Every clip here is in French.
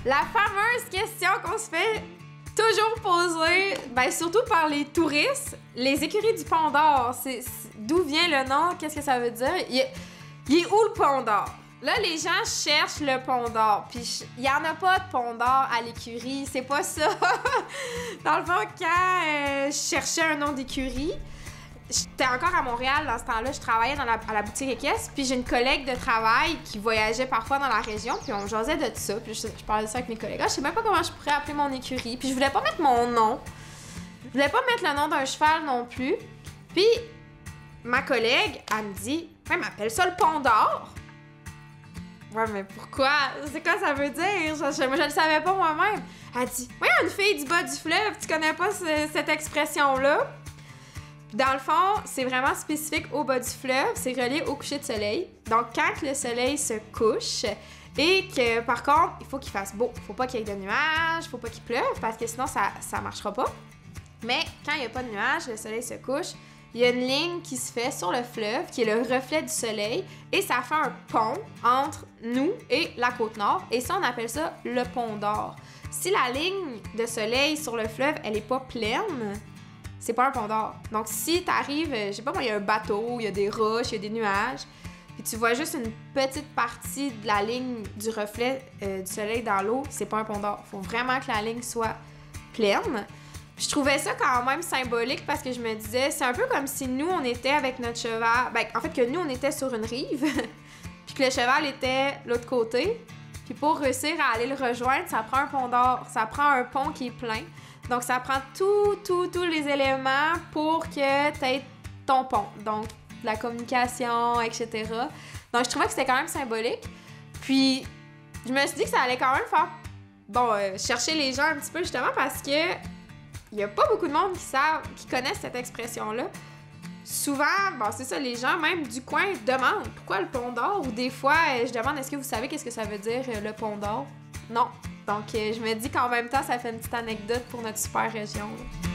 La fameuse question qu'on se fait toujours poser, ben surtout par les touristes, les écuries du Pont d'Or, d'où vient le nom, qu'est-ce que ça veut dire? Il est où le Pont d'Or? Là, les gens cherchent le Pont d'Or, puis il n'y en a pas de Pont d'Or à l'écurie, c'est pas ça. Dans le fond, quand je cherchais un nom d'écurie, j'étais encore à Montréal dans ce temps-là, je travaillais à la boutique équestre, puis j'ai une collègue de travail qui voyageait parfois dans la région, puis on jasait de ça, puis je parlais de ça avec mes collègues. Je sais même pas comment je pourrais appeler mon écurie, puis je voulais pas mettre mon nom. Je voulais pas mettre le nom d'un cheval non plus. Puis ma collègue, elle me dit « Ouais, mais appelle ça le Pont d'Or! » Ouais, mais pourquoi? C'est quoi ça veut dire? Je le savais pas moi-même. Elle dit « Ouais, une fille du bas du fleuve, tu connais pas cette expression-là? » Dans le fond, c'est vraiment spécifique au bas du fleuve, c'est relié au coucher de soleil. Donc, quand le soleil se couche et que, par contre, il faut qu'il fasse beau. Faut pas qu'il y ait de nuages, faut pas qu'il pleuve parce que sinon, ça marchera pas. Mais quand il n'y a pas de nuages, le soleil se couche, il y a une ligne qui se fait sur le fleuve, qui est le reflet du soleil, et ça fait un pont entre nous et la côte nord, et ça, on appelle ça le Pont d'Or. Si la ligne de soleil sur le fleuve, elle est pas pleine, c'est pas un pont d'or. Donc, si t'arrives, je sais pas moi, il y a un bateau, il y a des roches, il y a des nuages, puis tu vois juste une petite partie de la ligne du reflet du soleil dans l'eau, c'est pas un pont d'or. Faut vraiment que la ligne soit pleine. Puis je trouvais ça quand même symbolique parce que je me disais, c'est un peu comme si nous, on était avec notre cheval, ben, en fait, que nous, on était sur une rive, puis que le cheval était de l'autre côté. Puis pour réussir à aller le rejoindre, ça prend un pont d'or, ça prend un pont qui est plein. Donc, ça prend tous les éléments pour que tu aies ton pont. Donc, la communication, etc. Donc, je trouvais que c'était quand même symbolique. Puis, je me suis dit que ça allait quand même faire, chercher les gens un petit peu, justement, parce que il y a pas beaucoup de monde qui connaissent cette expression-là. Souvent, c'est ça, les gens, même du coin, demandent pourquoi le Pont d'Or? Ou des fois, je demande, est-ce que vous savez qu'est-ce que ça veut dire, le Pont d'Or? Non. Donc, je me dis qu'en même temps, ça fait une petite anecdote pour notre super région. Là.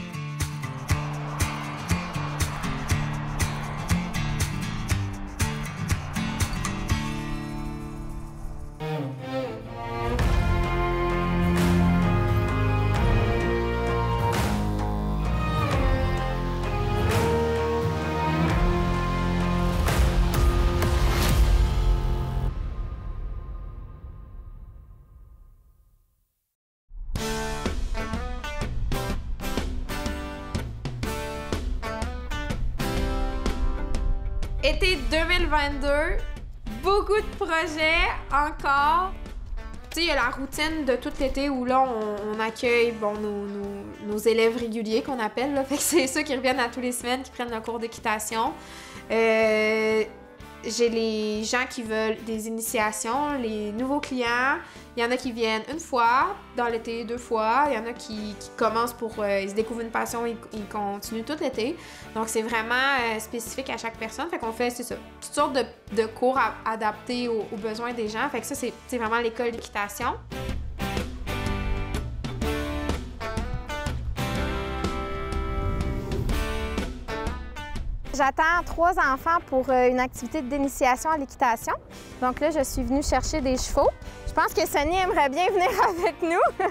Été 2022, beaucoup de projets encore. Tu sais, il y a la routine de tout l'été où là, on accueille nos élèves réguliers qu'on appelle. Là. Fait que c'est ceux qui reviennent à tous les semaines, qui prennent le cours d'équitation. J'ai les gens qui veulent des initiations, les nouveaux clients. Il y en a qui viennent une fois dans l'été, 2 fois. Il y en a qui commencent ils se découvrent une passion, ils continuent tout l'été. Donc, c'est vraiment spécifique à chaque personne. Fait qu'on fait, c'est ça, toutes sortes de cours adaptés aux besoins des gens. Fait que ça, c'est vraiment l'école d'équitation. J'attends 3 enfants pour une activité d'initiation à l'équitation. Donc là, je suis venue chercher des chevaux. Je pense que Sonny aimerait bien venir avec nous.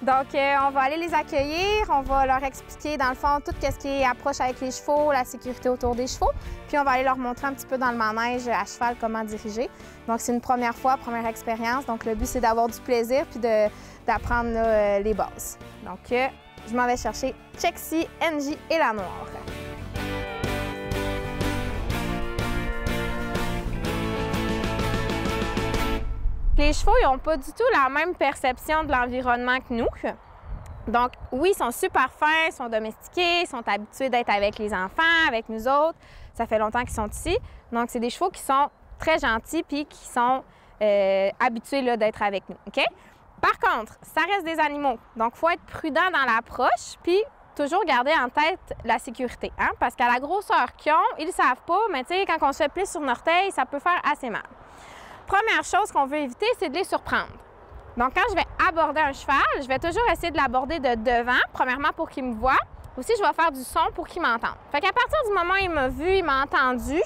Donc, on va aller les accueillir, on va leur expliquer, dans le fond, tout ce qui est approche avec les chevaux, la sécurité autour des chevaux. Puis, on va aller leur montrer un petit peu dans le manège à cheval comment diriger. Donc, c'est une première fois, première expérience. Donc, le but, c'est d'avoir du plaisir puis d'apprendre les bases. Donc, je m'en vais chercher Chexy, NJ et la Noire. Les chevaux, ils n'ont pas du tout la même perception de l'environnement que nous. Donc, oui, ils sont super fins, ils sont domestiqués, ils sont habitués d'être avec les enfants, avec nous autres. Ça fait longtemps qu'ils sont ici. Donc, c'est des chevaux qui sont très gentils puis qui sont habitués d'être avec nous. OK? Par contre, ça reste des animaux. Donc, il faut être prudent dans l'approche puis toujours garder en tête la sécurité. Hein? Parce qu'à la grosseur qu'ils ont, ils ne savent pas, mais tu sais, quand on se fait plis sur une orteil, ça peut faire assez mal. Première chose qu'on veut éviter, c'est de les surprendre. Donc, quand je vais aborder un cheval, je vais toujours essayer de l'aborder de devant, premièrement pour qu'il me voie. Aussi, je vais faire du son pour qu'il m'entende. Fait qu'à partir du moment où il m'a vu, il m'a entendu,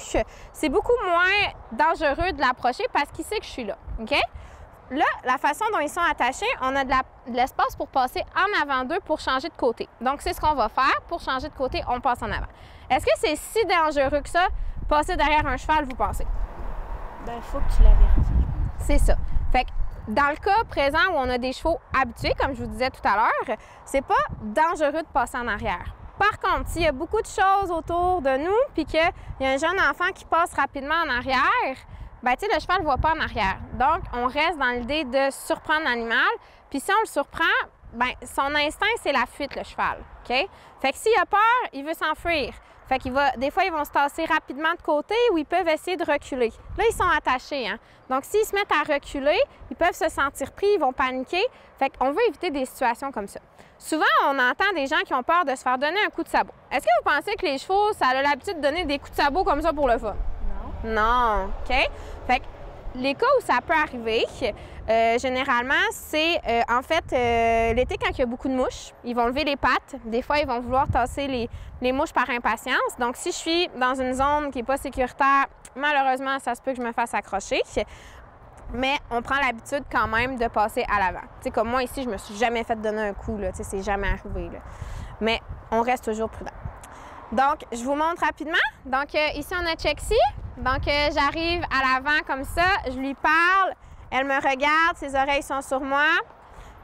c'est beaucoup moins dangereux de l'approcher parce qu'il sait que je suis là. OK? là, la façon dont ils sont attachés, on a de l'espace pour passer en avant d'eux pour changer de côté. Donc, c'est ce qu'on va faire. Pour changer de côté, on passe en avant. Est-ce que c'est si dangereux que ça, passer derrière un cheval, vous pensez? Ben, il faut que tu l'avertis. C'est ça. Fait que dans le cas présent où on a des chevaux habitués, comme je vous disais tout à l'heure, c'est pas dangereux de passer en arrière. Par contre, s'il y a beaucoup de choses autour de nous, puis qu'il y a un jeune enfant qui passe rapidement en arrière, bien, tu sais, le cheval ne voit pas en arrière. Donc, on reste dans l'idée de surprendre l'animal. Puis si on le surprend, bien, son instinct, c'est la fuite, le cheval. OK? Fait que s'il a peur, il veut s'enfuir. Fait qu'il va, des fois, ils vont se tasser rapidement de côté ou ils peuvent essayer de reculer. Là, ils sont attachés, hein? Donc, s'ils se mettent à reculer, ils peuvent se sentir pris, ils vont paniquer. Fait qu'on veut éviter des situations comme ça. Souvent, on entend des gens qui ont peur de se faire donner un coup de sabot. Est-ce que vous pensez que les chevaux, ça a l'habitude de donner des coups de sabot comme ça pour le fun? Non. Non, OK? Fait que les cas où ça peut arriver, généralement, c'est en fait l'été quand il y a beaucoup de mouches, ils vont lever les pattes. Des fois, ils vont vouloir tasser les mouches par impatience. Donc, si je suis dans une zone qui n'est pas sécuritaire, malheureusement, ça se peut que je me fasse accrocher. Mais on prend l'habitude quand même de passer à l'avant. Tu sais, comme moi ici, je me suis jamais fait donner un coup, là. Tu sais, c'est jamais arrivé, là. Mais on reste toujours prudent. Donc, je vous montre rapidement. Donc, ici, on a Chexie. Donc, j'arrive à l'avant comme ça, je lui parle, elle me regarde, ses oreilles sont sur moi.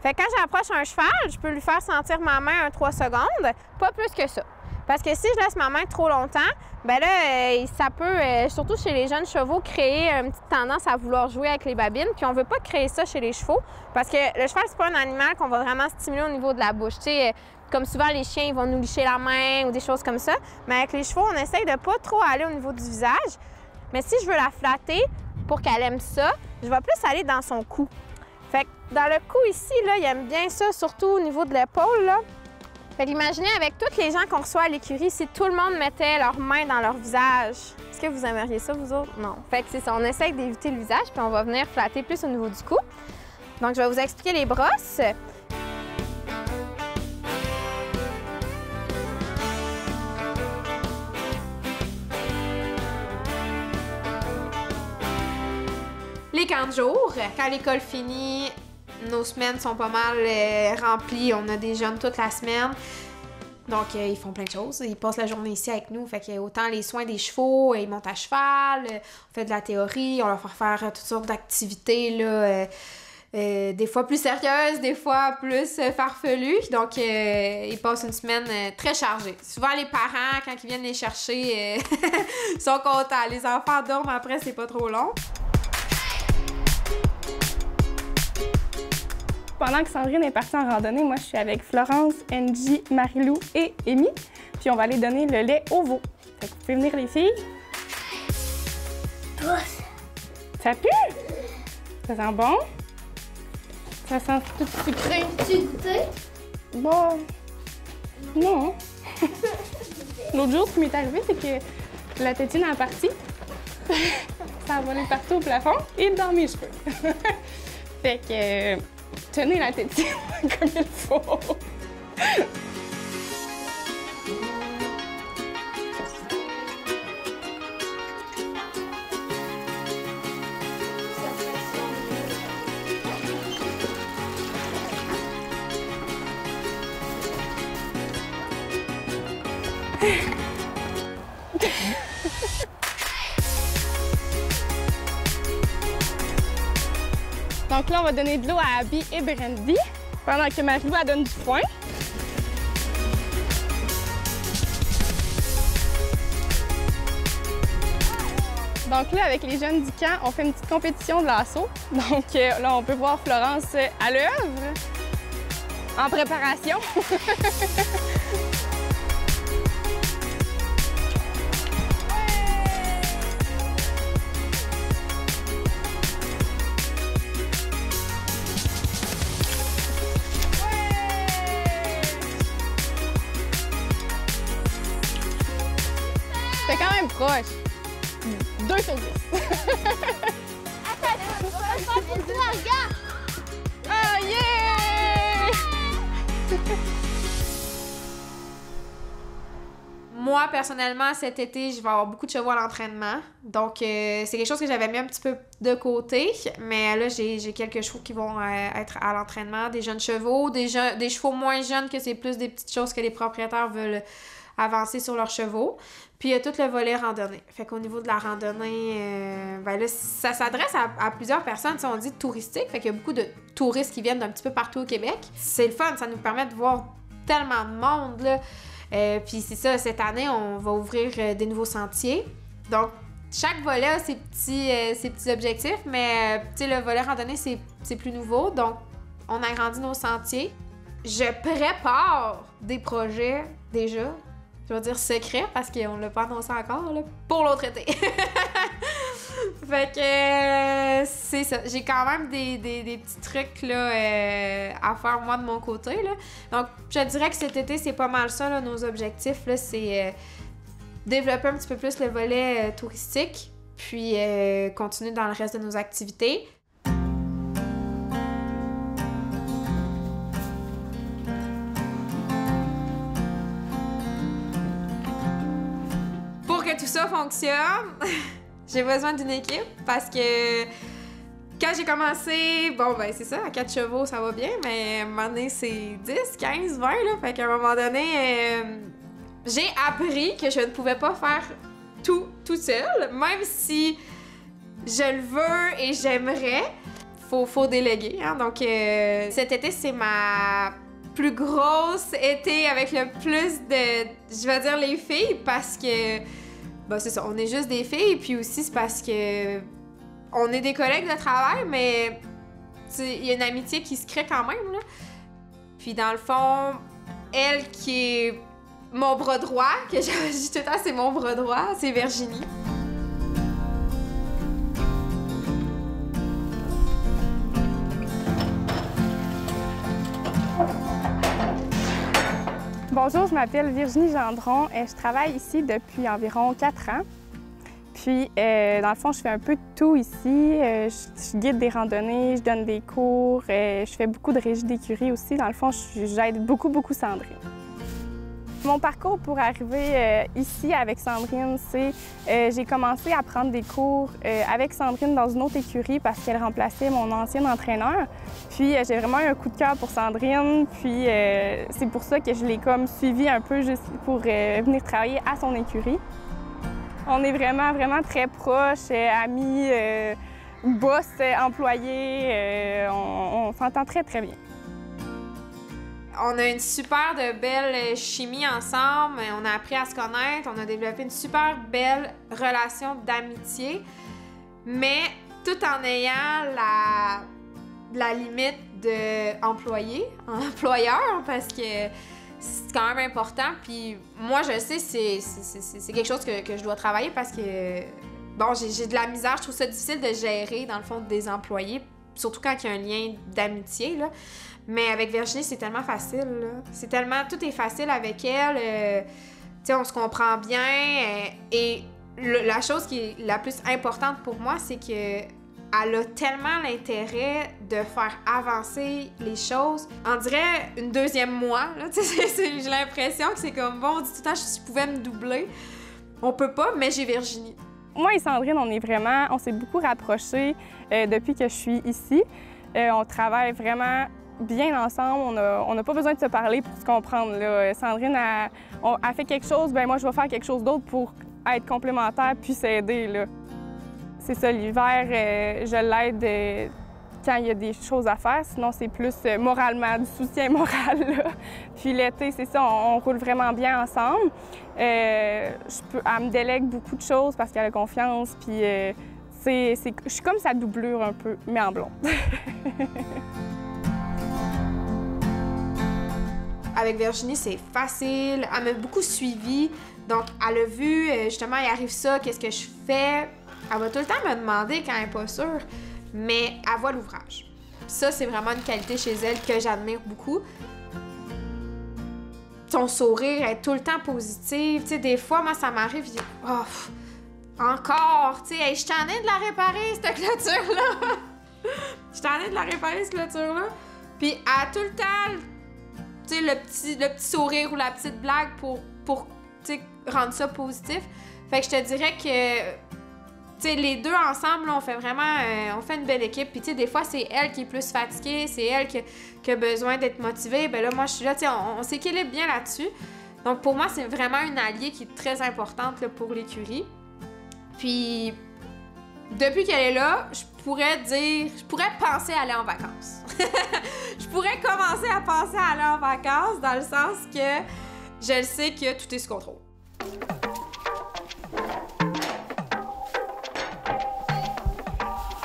Fait que quand j'approche un cheval, je peux lui faire sentir ma main un 3 secondes, pas plus que ça. Parce que si je laisse ma main trop longtemps, bien là, ça peut, surtout chez les jeunes chevaux, créer une petite tendance à vouloir jouer avec les babines. Puis on veut pas créer ça chez les chevaux, parce que le cheval, c'est pas un animal qu'on va vraiment stimuler au niveau de la bouche. Tu sais, comme souvent, les chiens, ils vont nous licher la main ou des choses comme ça. Mais avec les chevaux, on essaye de pas trop aller au niveau du visage. Mais si je veux la flatter pour qu'elle aime ça, je vais plus aller dans son cou. Fait que dans le cou ici, là, il aime bien ça, surtout au niveau de l'épaule, là. Fait qu'imaginez avec tous les gens qu'on reçoit à l'écurie, si tout le monde mettait leurs mains dans leur visage. Est-ce que vous aimeriez ça, vous autres? Non. Fait que c'est ça, on essaye d'éviter le visage, puis on va venir flatter plus au niveau du cou. Donc, je vais vous expliquer les brosses. Les camps de jour, quand l'école finit, nos semaines sont pas mal remplies. On a des jeunes toute la semaine. Donc, ils font plein de choses. Ils passent la journée ici avec nous. Fait que autant les soins des chevaux, ils montent à cheval, on fait de la théorie, on leur fait faire toutes sortes d'activités, là, des fois plus sérieuses, des fois plus farfelues. Donc, ils passent une semaine très chargée. Souvent, les parents, quand ils viennent les chercher, sont contents. Les enfants dorment après, c'est pas trop long. Pendant que Sandrine est partie en randonnée, moi, je suis avec Florence, Angie, Marilou et Amy. Puis on va aller donner le lait au veau. Fait que vous pouvez venir, les filles. Ça pue? Ça sent bon? Ça sent tout sucré. Tu sais? Bon, non. L'autre jour, ce qui m'est arrivé, c'est que la tétine est partie. Ça a volé partout au plafond et dans mes cheveux. Fait que... tenez la tétine comme il faut. Donc là, on va donner de l'eau à Abby et Brandy pendant que Marilou elle donne du foin. Donc là, avec les jeunes du camp, on fait une petite compétition de lasso. Donc là, on peut voir Florence à l'œuvre, en préparation. C'est quand même proche. 2 sur 10. Attends, regarde! Oh yeah! Moi, Moi, personnellement, cet été, je vais avoir beaucoup de chevaux à l'entraînement. Donc, c'est quelque chose que j'avais mis un petit peu de côté. Mais là, j'ai quelques chevaux qui vont être à l'entraînement. Des jeunes chevaux, des chevaux moins jeunes, que c'est plus des petites choses que les propriétaires veulent avancer sur leurs chevaux. Puis, il y a tout le volet randonnée. Fait qu'au niveau de la randonnée, ben là, ça s'adresse à plusieurs personnes. Tu sais, on dit touristique. Fait qu'il y a beaucoup de touristes qui viennent d'un petit peu partout au Québec. C'est le fun. Ça nous permet de voir tellement de monde, là. Puis c'est ça, cette année, on va ouvrir des nouveaux sentiers. Donc, chaque volet a ses petits objectifs, mais tu sais, le volet randonnée, c'est plus nouveau. Donc, on a agrandi nos sentiers. Je prépare des projets déjà. Je vais dire secret parce qu'on l'a pas annoncé encore, là, pour l'autre été. Fait que c'est ça. J'ai quand même des petits trucs là, à faire moi de mon côté. Là. Donc, je dirais que cet été, c'est pas mal ça, là, nos objectifs. Là, c'est développer un petit peu plus le volet touristique, puis continuer dans le reste de nos activités. Pour que tout ça fonctionne, j'ai besoin d'une équipe parce que quand j'ai commencé, bon ben c'est ça, à 4 chevaux ça va bien, mais à un moment donné c'est 10, 15, 20 là, fait qu'à un moment donné, j'ai appris que je ne pouvais pas faire tout seul, même si je le veux et j'aimerais, faut déléguer, hein, donc cet été c'est ma plus grosse été avec le plus de, je vais dire les filles parce que ben c'est ça, on est juste des filles, puis aussi c'est parce que on est des collègues de travail, mais il y a une amitié qui se crée quand même, là. Puis dans le fond, elle qui est mon bras droit, que je dis tout le temps c'est mon bras droit, c'est Virginie. Bonjour, je m'appelle Virginie Gendron et je travaille ici depuis environ 4 ans. Puis, dans le fond, je fais un peu de tout ici. Je guide des randonnées, je donne des cours, je fais beaucoup de régie d'écurie aussi. Dans le fond, j'aide beaucoup Sandrine. Mon parcours pour arriver ici avec Sandrine, c'est j'ai commencé à prendre des cours avec Sandrine dans une autre écurie parce qu'elle remplaçait mon ancien entraîneur. Puis j'ai vraiment eu un coup de cœur pour Sandrine, puis c'est pour ça que je l'ai comme suivie un peu juste pour venir travailler à son écurie. On est vraiment très proches, amis, boss, employés, on s'entend très bien. On a une super de belle chimie ensemble, on a appris à se connaître, on a développé une super belle relation d'amitié, mais tout en ayant la limite de employeur, parce que c'est quand même important. Puis moi, je sais, c'est quelque chose que je dois travailler parce que, bon, j'ai de la misère, je trouve ça difficile de gérer, dans le fond, des employés, surtout quand il y a un lien d'amitié, là. Mais avec Virginie, c'est tellement facile, là. C'est tellement... Tout est facile avec elle. Tu sais, on se comprend bien. Et la chose qui est la plus importante pour moi, c'est que elle a tellement l'intérêt de faire avancer les choses. On dirait une deuxième moi, là. Tu sais, j'ai l'impression que c'est comme, bon, on dit tout le temps, si je pouvais me doubler. On peut pas, mais j'ai Virginie. Moi et Sandrine, on s'est beaucoup rapprochés depuis que je suis ici. On travaille vraiment bien ensemble, on n'a pas besoin de se parler pour se comprendre. Là. Sandrine a fait quelque chose, ben moi je vais faire quelque chose d'autre pour être complémentaire puis s'aider. Là. C'est ça, l'hiver, je l'aide quand il y a des choses à faire, sinon c'est plus moralement, du soutien moral. Là. Puis l'été, c'est ça, on roule vraiment bien ensemble. Elle me délègue beaucoup de choses parce qu'elle a confiance, puis je suis comme sa doublure un peu, mais en blonde. Avec Virginie, c'est facile. Elle m'a beaucoup suivie. Donc, elle a vu, justement, il arrive ça, qu'est-ce que je fais. Elle va tout le temps me demander quand elle n'est pas sûre, mais elle voit l'ouvrage. Ça, c'est vraiment une qualité chez elle que j'admire beaucoup. Son sourire est tout le temps positif. Tu sais, des fois, moi, ça m'arrive, je dis « Oh, encore! Tu sais, hey, je suis tannée de la réparer, cette clôture-là! Je suis tannée de la réparer, cette clôture-là! » Puis, elle a tout le temps... Tu sais, le petit sourire ou la petite blague pour tu sais, rendre ça positif. Fait que je te dirais que, tu sais, les deux ensemble, là, on fait vraiment, on fait une belle équipe. Puis, tu sais, des fois, c'est elle qui est plus fatiguée, c'est elle qui a besoin d'être motivée. Ben là, moi, je suis là, tu sais, on s'équilibre bien là-dessus. Donc, pour moi, c'est vraiment une alliée qui est très importante là, pour l'écurie. Puis, depuis qu'elle est là, je pourrais penser à aller en vacances. Je pourrais commencer à penser à aller en vacances dans le sens que je le sais que tout est sous contrôle.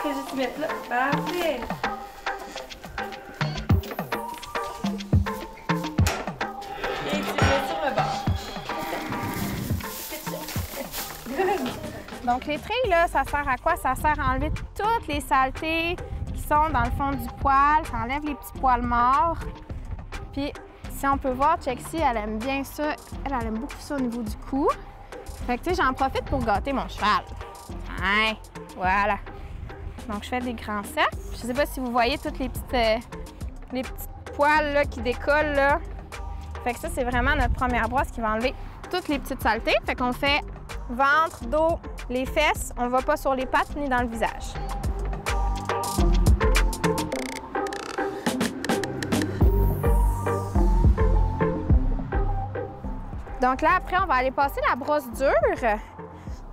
Que je te mette là. Parfait. Et tu mets sur le bord. Donc, l'étrille, là, ça sert à quoi? Ça sert à enlever toutes les saletés qui sont dans le fond du poil. Ça enlève les petits poils morts. Puis, si on peut voir, Chexie, elle aime bien ça. Elle aime beaucoup ça au niveau du cou. Fait que, tu sais, j'en profite pour gâter mon cheval. Hein? Voilà. Donc, je fais des grands cercles. Je sais pas si vous voyez toutes les petites poils là, qui décollent, là. Fait que ça, c'est vraiment notre première brosse qui va enlever toutes les petites saletés. Fait qu'on fait ventre, dos, les fesses. On va pas sur les pattes ni dans le visage. Donc là, après, on va aller passer la brosse dure.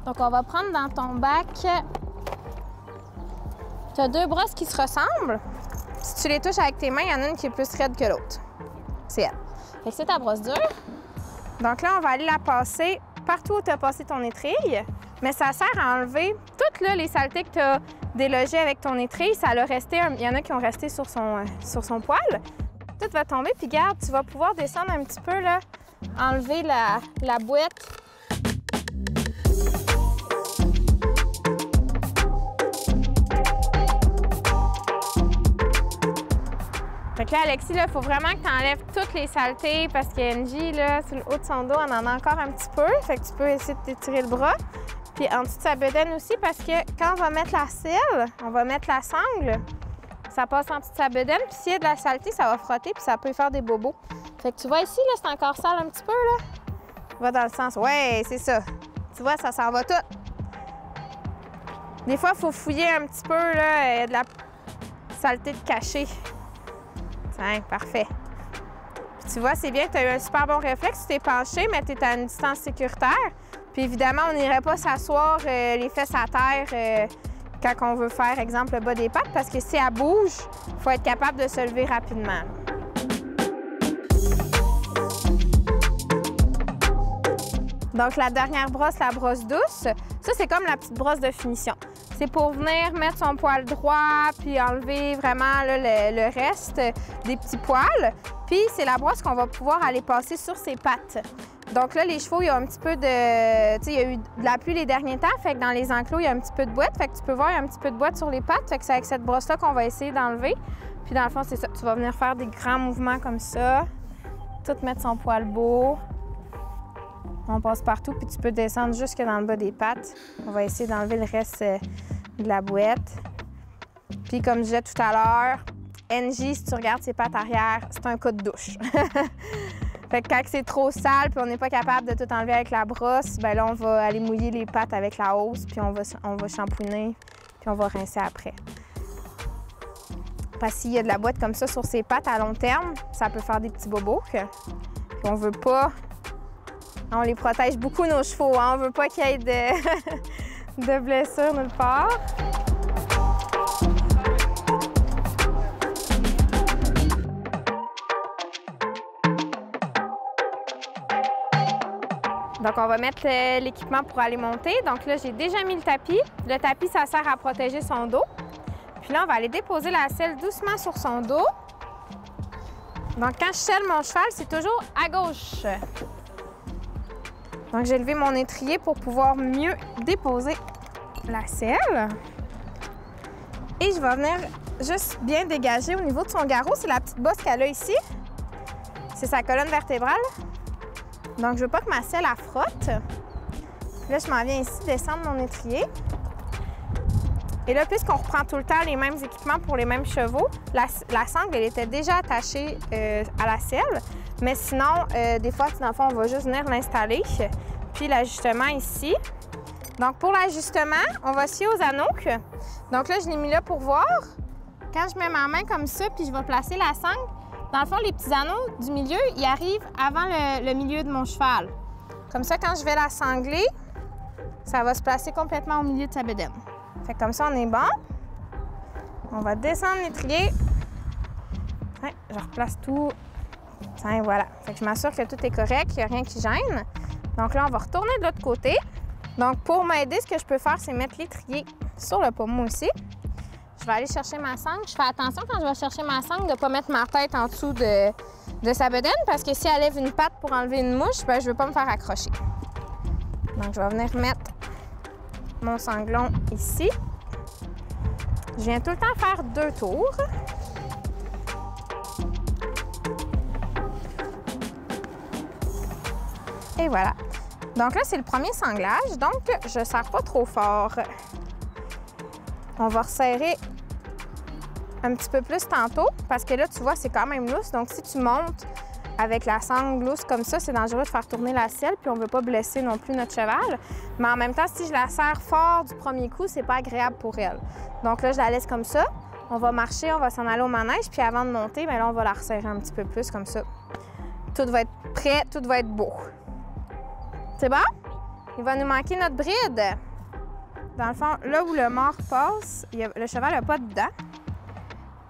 Donc, on va prendre dans ton bac... Tu as deux brosses qui se ressemblent. Si tu les touches avec tes mains, il y en a une qui est plus raide que l'autre. C'est elle. Fait que c'est ta brosse dure. Donc là, on va aller la passer partout où tu as passé ton étrille. Mais ça sert à enlever toutes là, les saletés que tu as délogées avec ton étrille. Ça a resté, il y en a qui ont resté sur son poil. Tout va tomber. Puis garde, tu vas pouvoir descendre un petit peu, là, enlever la bouette. Fait que là, Alexis, il faut vraiment que tu enlèves toutes les saletés parce qu'Angie, là, sur le haut de son dos, on en a encore un petit peu. Fait que tu peux essayer de t'étirer le bras. Puis en dessous de sa bedaine aussi parce que quand on va mettre la selle, on va mettre la sangle, ça passe en dessous de sa bedaine. Puis s'il y a de la saleté, ça va frotter puis ça peut faire des bobos. Fait que tu vois ici, là, c'est encore sale un petit peu, là. Va dans le sens. Ouais, c'est ça. Tu vois, ça s'en va tout. Des fois, il faut fouiller un petit peu, là, il y a de la saleté de cachet. Tiens, parfait. Puis tu vois, c'est bien que tu as eu un super bon réflexe. Tu t'es penché, mais tu es à une distance sécuritaire. Puis évidemment, on n'irait pas s'asseoir les fesses à terre quand on veut faire, exemple, le bas des pattes, parce que si elle bouge, il faut être capable de se lever rapidement. Donc, la dernière brosse, la brosse douce, ça, c'est comme la petite brosse de finition. C'est pour venir mettre son poil droit puis enlever vraiment là, le reste des petits poils. Puis, c'est la brosse qu'on va pouvoir aller passer sur ses pattes. Donc là, les chevaux, il y a un petit peu de... Tu sais, il y a eu de la pluie les derniers temps, fait que dans les enclos, il y a un petit peu de boîte. Fait que tu peux voir, il y a un petit peu de boîte sur les pattes. Fait que c'est avec cette brosse-là qu'on va essayer d'enlever. Puis dans le fond, c'est ça. Tu vas venir faire des grands mouvements comme ça. Tout mettre son poil beau. On passe partout, puis tu peux descendre jusque dans le bas des pattes. On va essayer d'enlever le reste de la boîte. Puis comme je disais tout à l'heure, Angie, si tu regardes ses pattes arrière, c'est un coup de douche. Fait que quand c'est trop sale puis on n'est pas capable de tout enlever avec la brosse, bien là, on va aller mouiller les pattes avec la housse, puis on va shampooiner, puis on va rincer après. Parce qu'il y a de la boîte comme ça sur ses pattes à long terme, ça peut faire des petits bobos. Puis on veut pas... On les protège beaucoup, nos chevaux. Hein? On veut pas qu'il y ait de blessures nulle part. Donc, on va mettre l'équipement pour aller monter. Donc là, j'ai déjà mis le tapis. Le tapis, ça sert à protéger son dos. Puis là, on va aller déposer la selle doucement sur son dos. Donc, quand je selle mon cheval, c'est toujours à gauche. Donc, j'ai levé mon étrier pour pouvoir mieux déposer la selle. Et je vais venir juste bien dégager au niveau de son garrot. C'est la petite bosse qu'elle a ici. C'est sa colonne vertébrale. Donc, je veux pas que ma selle, elle frotte. Là, je m'en viens ici descendre mon étrier. Et là, puisqu'on reprend tout le temps les mêmes équipements pour les mêmes chevaux, la sangle, elle était déjà attachée à la selle. Mais sinon, des fois, dans le fond, on va juste venir l'installer. puis l'ajustement ici. Donc, pour l'ajustement, on va se fier aux anneaux. Donc là, je l'ai mis là pour voir. Quand je mets ma main comme ça, puis je vais placer la sangle, dans le fond, les petits anneaux du milieu, ils arrivent avant le milieu de mon cheval. Comme ça, quand je vais la sangler, ça va se placer complètement au milieu de sa bedaine. Fait que comme ça, on est bon. On va descendre l'étrier. Ouais, je replace tout. Tiens, voilà. Fait que je m'assure que tout est correct, qu'il n'y a rien qui gêne. Donc là, on va retourner de l'autre côté. Donc, pour m'aider, ce que je peux faire, c'est mettre l'étrier sur le pommeau aussi. Je vais aller chercher ma sangle. Je fais attention quand je vais chercher ma sangle de ne pas mettre ma tête en dessous de sa bedaine parce que si elle lève une patte pour enlever une mouche, ben, je ne veux pas me faire accrocher. Donc, je vais venir mettre mon sanglon ici. Je viens tout le temps faire 2 tours. Et voilà. Donc là, c'est le premier sanglage, donc je ne serre pas trop fort. On va resserrer un petit peu plus tantôt, parce que là, tu vois, c'est quand même lousse. Donc, si tu montes avec la sangle lousse comme ça, c'est dangereux de faire tourner la selle, puis on ne veut pas blesser non plus notre cheval. Mais en même temps, si je la serre fort du premier coup, c'est pas agréable pour elle. Donc là, je la laisse comme ça. On va marcher, on va s'en aller au manège, puis avant de monter, bien là, on va la resserrer un petit peu plus comme ça. Tout va être prêt, tout va être beau. C'est bon? Il va nous manquer notre bride. Dans le fond, là où le mort passe, le cheval n'a pas de dents.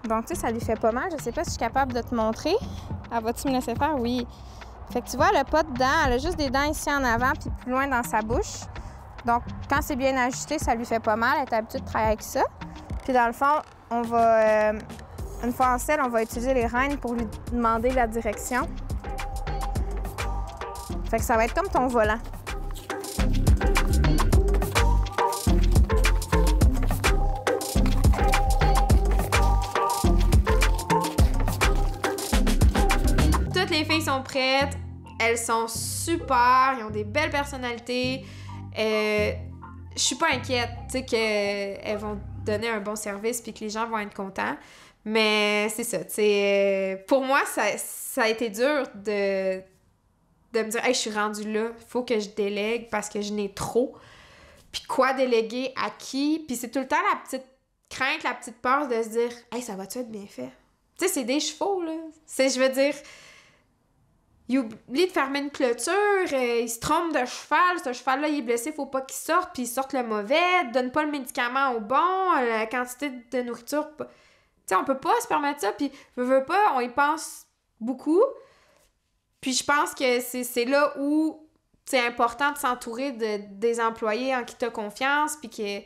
Donc, tu sais, ça lui fait pas mal. Je sais pas si je suis capable de te montrer. Elle va-tu me laisser faire? Oui. Fait que tu vois, elle n'a pas de dents. Elle a juste des dents ici en avant puis plus loin dans sa bouche. Donc, quand c'est bien ajusté, ça lui fait pas mal. Elle est habituée de travailler avec ça. Puis dans le fond, on va... une fois en selle, on va utiliser les rênes pour lui demander la direction. Fait que ça va être comme ton volant. Toutes les filles sont prêtes. Elles sont super. Ils ont des belles personnalités. Je suis pas inquiète, tu sais, qu'elles vont donner un bon service puis que les gens vont être contents. Mais c'est ça, tu sais. Pour moi, ça a été dur de me dire, hey, je suis rendue là, il faut que je délègue parce que je n'ai trop. Puis quoi déléguer à qui? Puis c'est tout le temps la petite crainte, la petite peur de se dire, hey, ça va-tu être bien fait? Tu sais, c'est des chevaux, là. Je veux dire, il oublie de fermer une clôture, il se trompe de cheval, ce cheval-là, il est blessé, faut pas qu'il sorte, puis il sorte le mauvais, donne pas le médicament au bon, la quantité de nourriture. Tu sais, on peut pas se permettre ça, puis veut pas, on y pense beaucoup. Puis je pense que c'est là où c'est important de s'entourer des employés en qui tu as confiance, puis qu'ils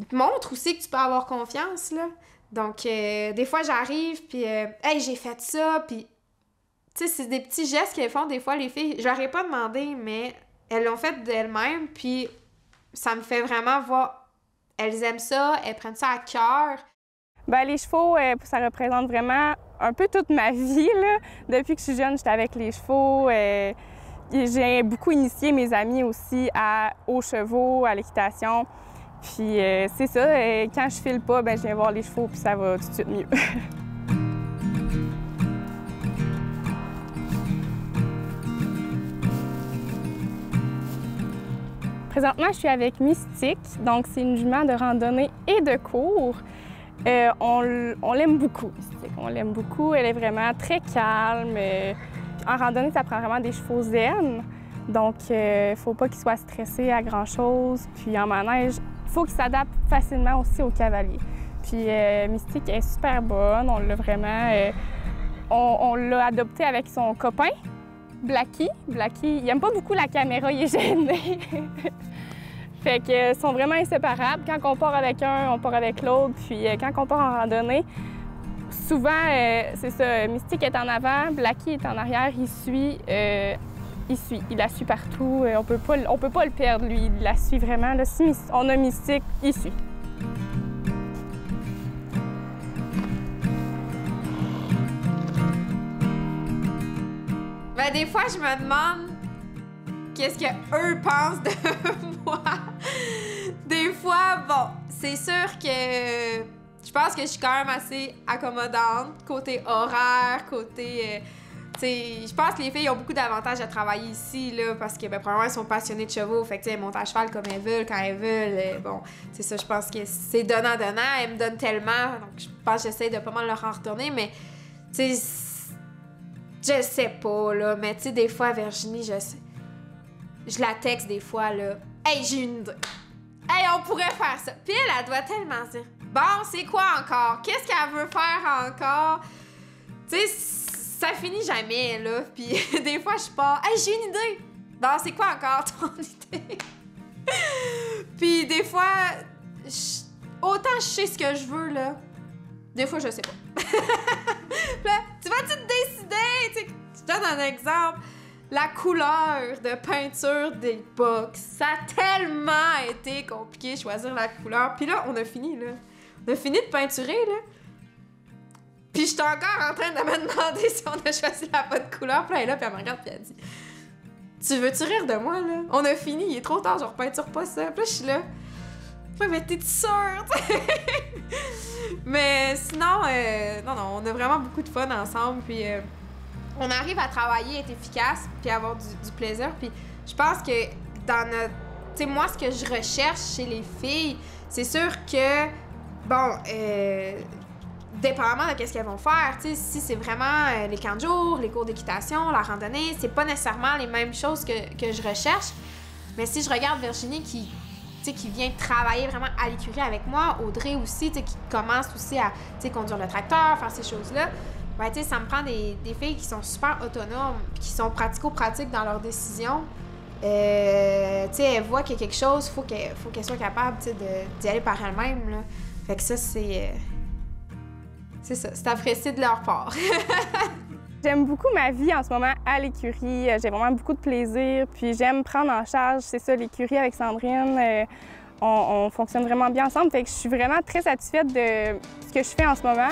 te montrent aussi que tu peux avoir confiance, là. Donc, des fois, j'arrive, puis hey, j'ai fait ça, puis tu sais, c'est des petits gestes qu'elles font des fois, les filles. Je leur ai pas demandé, mais elles l'ont fait d'elles-mêmes, puis ça me fait vraiment voir... Elles aiment ça, elles prennent ça à cœur. Bien, les chevaux, ça représente vraiment un peu toute ma vie, là. Depuis que je suis jeune, j'étais avec les chevaux. J'ai beaucoup initié mes amis aussi aux chevaux, à l'équitation. Puis c'est ça, quand je file pas, bien, je viens voir les chevaux, puis ça va tout de suite mieux. Présentement, je suis avec Mystique, donc c'est une jument de randonnée et de cours. On l'aime beaucoup, Mystique. On l'aime beaucoup. Elle est vraiment très calme. En randonnée, ça prend vraiment des chevaux zen. Donc, il ne faut pas qu'il soit stressé à grand-chose. Puis en manège, il faut qu'il s'adapte facilement aussi au cavalier. Puis Mystique est super bonne. On l'a vraiment... on l'a adoptée avec son copain, Blacky. Blacky, il n'aime pas beaucoup la caméra, il est gêné. Fait qu'ils sont vraiment inséparables. Quand on part avec un, on part avec l'autre. Puis quand on part en randonnée, souvent, c'est ça, Mystique est en avant, Blacky est en arrière, il suit. Il la suit partout. On peut pas le perdre, lui. Il la suit vraiment. Là, si on a Mystique, il suit. Ben, des fois, je me demande qu'est-ce qu'eux pensent de moi. Des fois, bon, c'est sûr que je pense que je suis quand même assez accommodante, côté horaire, côté... tu sais, je pense que les filles ont beaucoup d'avantages à travailler ici, là, parce que, premièrement, elles sont passionnées de chevaux, fait que, tu sais, elles montent à cheval comme elles veulent, quand elles veulent. Bon, c'est ça, je pense que c'est donnant-donnant. Elles me donnent tellement, donc je pense que j'essaie de pas mal leur en retourner, mais, tu sais, je sais pas, là, mais, tu sais, des fois, Virginie, je la texte des fois, là. Hey, j'ai une idée. Hey, on pourrait faire ça. Puis elle doit tellement dire, bon, c'est quoi encore? Qu'est-ce qu'elle veut faire encore? Tu sais, ça finit jamais, là. Puis des fois, je pars, hey, j'ai une idée. Bon, c'est quoi encore ton idée? Puis des fois, autant je sais ce que je veux, là. Des fois, je sais pas. Puis là, tu vas-tu te décider? Tu sais, je donne un exemple. La couleur de peinture des box, ça a tellement été compliqué de choisir la couleur. Puis là, on a fini, là. On a fini de peinturer, là. Puis j'étais encore en train de me demander si on a choisi la bonne couleur. Puis elle est là, puis elle me regarde, puis elle dit, tu veux-tu rire de moi, là? On a fini, il est trop tard, je repeinture pas ça. Puis là, je suis là, ouais, mais t'es sûre? Mais sinon, non, on a vraiment beaucoup de fun ensemble, puis on arrive à travailler, être efficace, puis avoir du plaisir. Puis je pense que dans notre... Tu sais, moi, ce que je recherche chez les filles, c'est sûr que, bon, dépendamment de qu'est-ce qu'elles vont faire, tu sais, si c'est vraiment les camps de jour, les cours d'équitation, la randonnée, c'est pas nécessairement les mêmes choses que je recherche. Mais si je regarde Virginie qui vient travailler vraiment à l'écurie avec moi, Audrey aussi, tu sais, qui commence aussi à, tu sais, conduire le tracteur, faire ces choses-là, ben, tu sais, ça me prend des filles qui sont super autonomes, qui sont pratico-pratiques dans leurs décisions. Tu sais, elles voient qu'il y a quelque chose, faut qu'elles soient capables, tu sais, d'y aller par elles-mêmes, là. Fait que ça, c'est ça, c'est apprécié de leur part. J'aime beaucoup ma vie en ce moment à l'écurie. J'ai vraiment beaucoup de plaisir, puis j'aime prendre en charge, c'est ça, l'écurie avec Sandrine. On fonctionne vraiment bien ensemble, fait que je suis vraiment très satisfaite de ce que je fais en ce moment.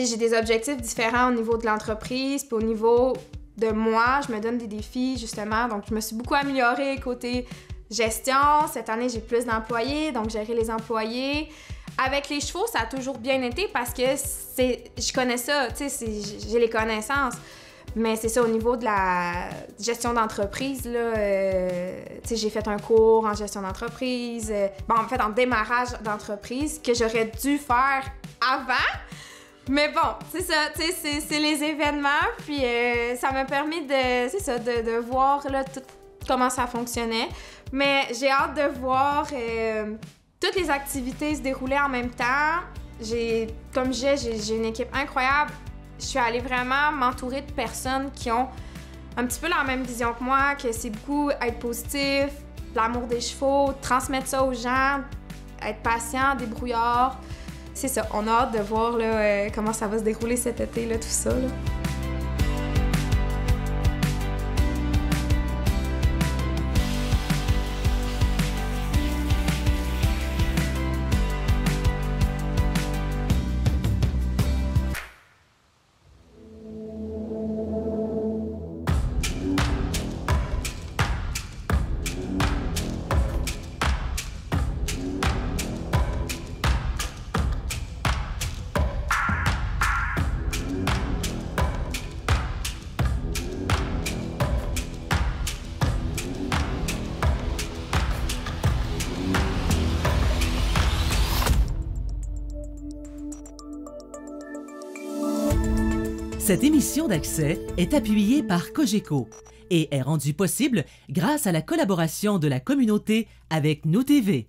J'ai des objectifs différents au niveau de l'entreprise, puis au niveau de moi, je me donne des défis, justement. Donc, je me suis beaucoup améliorée côté gestion. Cette année, j'ai plus d'employés, donc gérer les employés. Avec les chevaux, ça a toujours bien été parce que je connais ça, tu sais, j'ai les connaissances. Mais c'est ça, au niveau de la gestion d'entreprise, là, tu sais, j'ai fait un cours en gestion d'entreprise, en fait, en démarrage d'entreprise, que j'aurais dû faire avant. Mais bon, c'est ça, tu sais, c'est les événements, puis ça m'a permis de voir là, tout comment ça fonctionnait. Mais j'ai hâte de voir toutes les activités se dérouler en même temps. Comme je disais, j'ai une équipe incroyable. Je suis allée vraiment m'entourer de personnes qui ont un petit peu la même vision que moi, que c'est beaucoup être positif, l'amour des chevaux, transmettre ça aux gens, être patient, débrouillard. C'est ça, on a hâte de voir là, comment ça va se dérouler cet été, là, tout ça. Là. Cette émission d'Accès est appuyée par Cogeco et est rendue possible grâce à la collaboration de la communauté avec Nous TV.